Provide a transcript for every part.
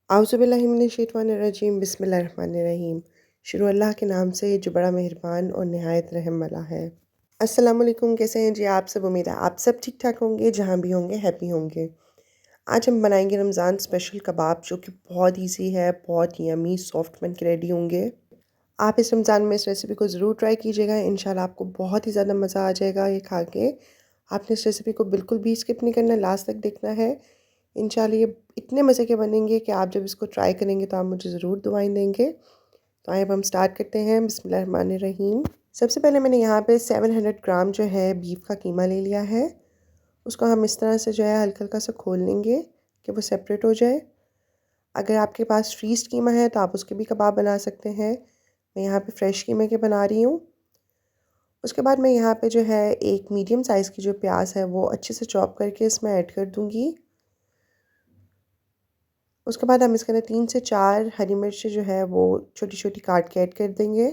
आउज़ुबिल्लाहिमिनश्शैतानिर्रजीम बिस्मिल्लाहिर्रहमानिर्रहीम। शुरू अल्लाह के नाम से जो बड़ा मेहरबान और नहायत रहम वाला है। अस्सलाम वालेकुम, कैसे हैं जी आप सब? उम्मीद है आप सब ठीक ठाक होंगे, जहाँ भी होंगे हैप्पी होंगे। आज हम बनाएंगे रमज़ान स्पेशल कबाब, जो कि बहुत ईजी है, बहुत यमी सॉफ्ट बन के रेडी होंगे। आप इस रमज़ान में इस रेसिपी को ज़रूर ट्राई कीजिएगा, इंशाल्लाह आपको बहुत ही ज़्यादा मज़ा आ जाएगा ये खा के। आपने इस रेसिपी को बिल्कुल भी स्किप नहीं करना, लास्ट तक देखना है। इंशाल्लाह ये इतने मज़े के बनेंगे कि आप जब इसको ट्राई करेंगे तो आप मुझे ज़रूर दुआएं देंगे। तो आइए अब हम स्टार्ट करते हैं। बिस्मिल्लाहिर्रहमानिर्रहीम। सबसे पहले मैंने यहाँ पे 700 ग्राम जो है बीफ का कीमा ले लिया है। उसको हम इस तरह से जो है हल्का हल्का सा खोल लेंगे कि वो सेपरेट हो जाए। अगर आपके पास फ्रीज़ कीमा है तो आप उसके भी कबाब बना सकते हैं। मैं यहाँ पे फ्रेश कीमे के बना रही हूँ। उसके बाद मैं यहाँ पे जो है एक मीडियम साइज़ की जो प्याज है वो अच्छे से चॉप करके इसमें ऐड कर दूँगी। उसके बाद हम इसके अंदर 3 से 4 हरी मिर्च जो है वो छोटी छोटी काट के ऐड कर देंगे।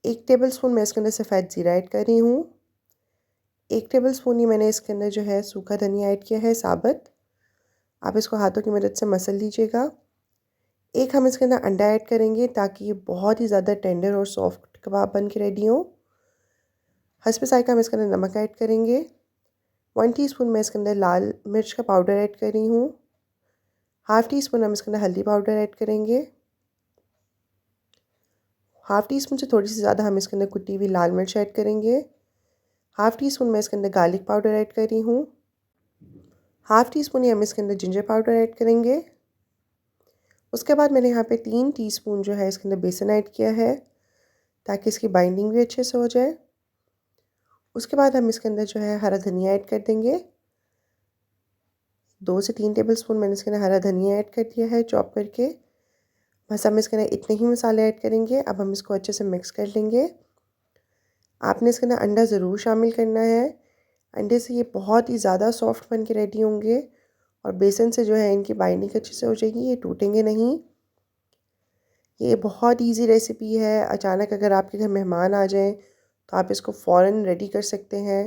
1 टेबलस्पून मैं इसके अंदर सफ़ेद ज़ीरा ऐड कर रही हूँ। 1 टेबलस्पून ही मैंने इसके अंदर जो है सूखा धनिया ऐड किया है साबुत। आप इसको हाथों की मदद से मसल लीजिएगा। एक हम इसके अंदर अंडा ऐड करेंगे ताकि ये बहुत ही ज़्यादा टेंडर और सॉफ्ट कबाब बन के रेडी हो। हस्ब ज़ायक़ा हम इसके अंदर नमक ऐड करेंगे। 1 टीस्पून मैं इसके अंदर लाल मिर्च का पाउडर ऐड कर रही हूँ। हाफ़ टी स्पून हम इसके अंदर हल्दी पाउडर ऐड करेंगे। हाफ़ टी स्पून से थोड़ी सी ज़्यादा हम इसके अंदर कुटी हुई लाल मिर्च ऐड करेंगे। हाफ़ टी स्पून मैं इसके अंदर गार्लिक पाउडर ऐड कर रही हूँ। हाफ़ टी स्पून ही हम इसके अंदर जिंजर पाउडर ऐड करेंगे। उसके बाद मैंने यहाँ पे 3 टीस्पून जो है इसके अंदर बेसन ऐड किया है ताकि इसकी बाइंडिंग भी अच्छे से हो जाए। उसके बाद हम इसके अंदर जो है हरा धनिया ऐड कर देंगे। 2 से 3 टेबलस्पून मैंने इसके अंदर हरा धनिया ऐड कर दिया है चॉप करके। बस हम इसके अंदर इतने ही मसाले ऐड करेंगे। अब हम इसको अच्छे से मिक्स कर लेंगे। आपने इसके अंदर अंडा ज़रूर शामिल करना है। अंडे से ये बहुत ही ज़्यादा सॉफ्ट बन के रेडी होंगे और बेसन से जो है इनकी बाइंडिंग अच्छे से हो जाएगी, ये टूटेंगे नहीं। ये बहुत इजी रेसिपी है। अचानक अगर आपके घर मेहमान आ जाएं तो आप इसको फ़ौरन रेडी कर सकते हैं।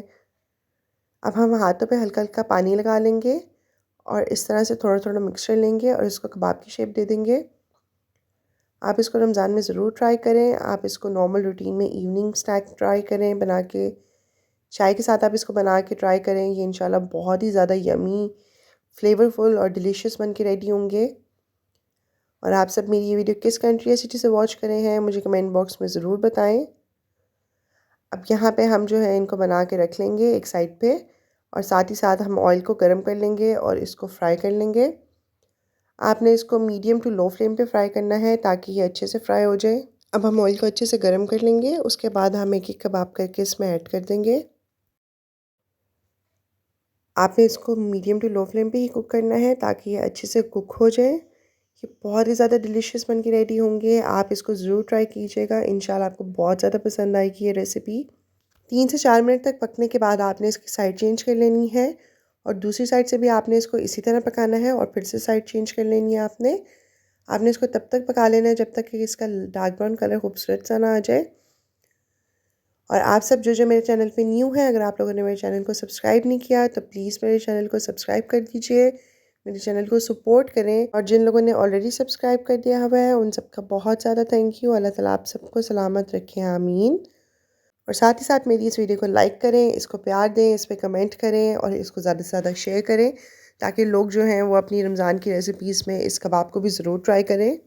अब हम हाथों पे हल्का हल्का पानी लगा लेंगे और इस तरह से थोड़ा थोड़ा मिक्स कर लेंगे और इसको कबाब की शेप दे देंगे। आप इसको रमज़ान में ज़रूर ट्राई करें। आप इसको नॉर्मल रूटीन में इवनिंग स्नैक ट्राई करें बना के। चाय के साथ आप इसको बना के ट्राई करें। ये इंशाल्लाह बहुत ही ज़्यादा यमी, फ्लेवरफुल और डिलीशियस बन के रेडी होंगे। और आप सब मेरी ये वीडियो किस कंट्री या सिटी से वॉच करें हैं मुझे कमेंट बॉक्स में ज़रूर बताएं। अब यहाँ पे हम जो है इनको बना के रख लेंगे एक साइड पे और साथ ही साथ हम ऑयल को गर्म कर लेंगे और इसको फ्राई कर लेंगे। आपने इसको मीडियम टू लो फ्लेम पे फ्राई करना है ताकि ये अच्छे से फ्राई हो जाए। अब हम ऑयल को अच्छे से गर्म कर लेंगे। उसके बाद हम एक एक कबाब करके इसमें ऐड कर देंगे। आपने इसको मीडियम टू लो फ्लेम पे ही कुक करना है ताकि ये अच्छे से कुक हो जाए। ये बहुत ही ज़्यादा डिलीशियस बन के रेडी होंगे। आप इसको ज़रूर ट्राई कीजिएगा, इंशाल्लाह आपको बहुत ज़्यादा पसंद आएगी ये रेसिपी। 3 से 4 मिनट तक पकने के बाद आपने इसकी साइड चेंज कर लेनी है और दूसरी साइड से भी आपने इसको इसी तरह पकाना है और फिर से साइड चेंज कर लेनी है आपने। आपने इसको तब तक पका लेना है जब तक कि इसका डार्क ब्राउन कलर खूबसूरत सा ना आ जाए। और आप सब जो मेरे चैनल पे न्यू हैं, अगर आप लोगों ने मेरे चैनल को सब्सक्राइब नहीं किया तो प्लीज़ मेरे चैनल को सब्सक्राइब कर दीजिए, मेरे चैनल को सपोर्ट करें। और जिन लोगों ने ऑलरेडी सब्सक्राइब कर दिया हुआ है उन सबका बहुत ज़्यादा थैंक यू। अल्लाह ताला आप सबको सलामत रखें, आमीन। और साथ ही साथ मेरी इस वीडियो को लाइक करें, इसको प्यार दें, इस पर कमेंट करें और इसको ज़्यादा से ज़्यादा शेयर करें ताकि लोग जो हैं वो अपनी रमज़ान की रेसिपीज़ में इस कबाब को भी ज़रूर ट्राई करें।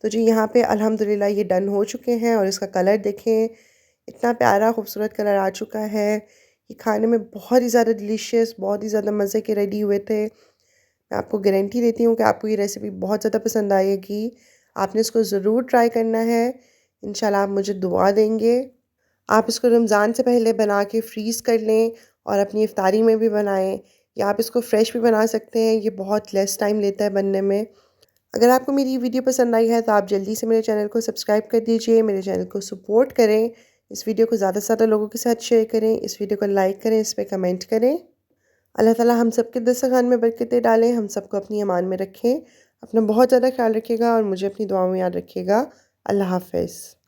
तो जी यहाँ पे अल्हम्दुलिल्लाह ये डन हो चुके हैं और इसका कलर देखें, इतना प्यारा खूबसूरत कलर आ चुका है। ये खाने में बहुत ही ज़्यादा डिलीशियस, बहुत ही ज़्यादा मज़े के रेडी हुए थे। मैं आपको गारंटी देती हूँ कि आपको ये रेसिपी बहुत ज़्यादा पसंद आएगी। आपने इसको ज़रूर ट्राई करना है, इंशाल्लाह आप मुझे दुआ देंगे। आप इसको रमज़ान से पहले बना के फ्रीज़ कर लें और अपनी इफ्तारी में भी बनाएं, या आप इसको फ़्रेश भी बना सकते हैं। ये बहुत लेस टाइम लेता है बनने में। अगर आपको मेरी वीडियो पसंद आई है तो आप जल्दी से मेरे चैनल को सब्सक्राइब कर दीजिए, मेरे चैनल को सपोर्ट करें, इस वीडियो को ज़्यादा से ज़्यादा लोगों के साथ शेयर करें, इस वीडियो को लाइक करें, इस पर कमेंट करें। अल्लाह ताला हम सबके दस्तरखान में बरकतें डालें, हम सबको अपनी अमान में रखें। अपना बहुत ज़्यादा ख्याल रखिएगा और मुझे अपनी दुआओं में याद रखिएगा। अल्लाह हाफ़िज़।